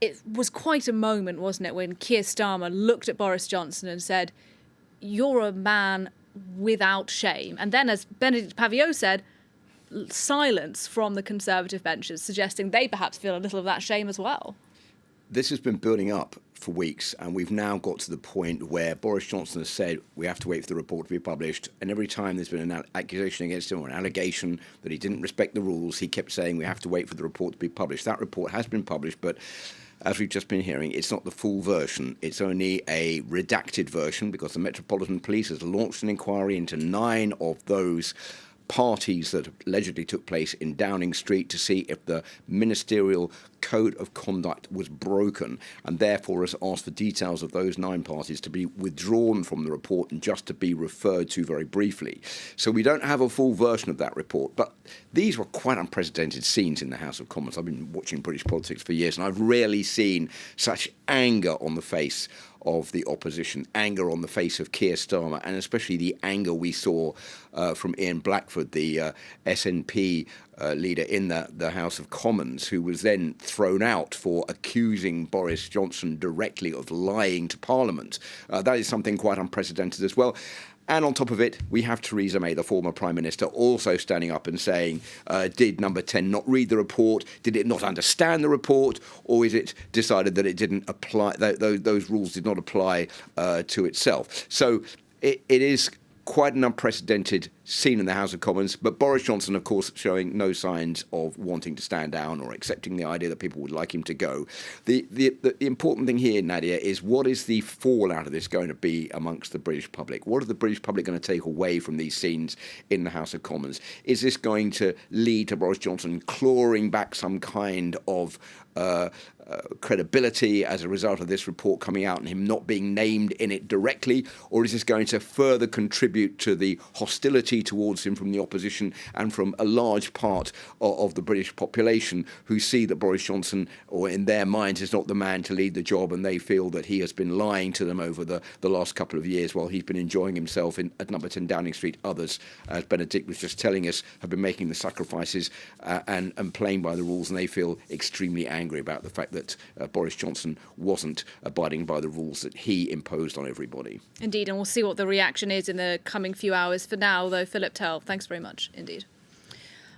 it was quite a moment, wasn't it, when Keir Starmer looked at Boris Johnson and said, "You're a man without shame." And then, as Benedict Paviot said, silence from the Conservative benches, suggesting they perhaps feel a little of that shame as well. This has been building up for weeks, and we've now got to the point where Boris Johnson has said we have to wait for the report to be published, and every time there's been an accusation against him or an allegation that he didn't respect the rules, he kept saying we have to wait for the report to be published. That report has been published, but as we've just been hearing, it's not the full version. It's only a redacted version because the Metropolitan Police has launched an inquiry into 9 of those parties that allegedly took place in Downing Street to see if the ministerial code of conduct was broken, and therefore has asked for details of those 9 parties to be withdrawn from the report and just to be referred to very briefly. So we don't have a full version of that report, but these were quite unprecedented scenes in the House of Commons. I've been watching British politics for years, and I've rarely seen such anger on the face of the opposition, anger on the face of Keir Starmer, and especially the anger we saw from Ian Blackford, the SNP leader in the House of Commons, who was then thrown out for accusing Boris Johnson directly of lying to Parliament. That is something quite unprecedented as well. And on top of it, we have Theresa May, the former Prime Minister, also standing up and saying, did Number 10 not read the report? Did it not understand the report? Or is it decided that it didn't apply, those rules did not apply to itself? So it is quite an unprecedented scene in the House of Commons, but Boris Johnson, of course, showing no signs of wanting to stand down or accepting the idea that people would like him to go. The important thing here, Nadia, is what is the fallout of this going to be amongst the British public? What are the British public going to take away from these scenes in the House of Commons? Is this going to lead to Boris Johnson clawing back some kind of credibility as a result of this report coming out and him not being named in it directly? Or is this going to further contribute to the hostility towards him from the opposition and from a large part of the British population who see that Boris Johnson, or in their minds, is not the man to lead the job, and they feel that he has been lying to them over the last couple of years while he's been enjoying himself at Number 10 Downing Street? Others, as Benedict was just telling us, have been making the sacrifices and playing by the rules, and they feel extremely angry about the fact that Boris Johnson wasn't abiding by the rules that he imposed on everybody. Indeed, and we'll see what the reaction is in the coming few hours. For now, though, Philip Turle, thanks very much indeed.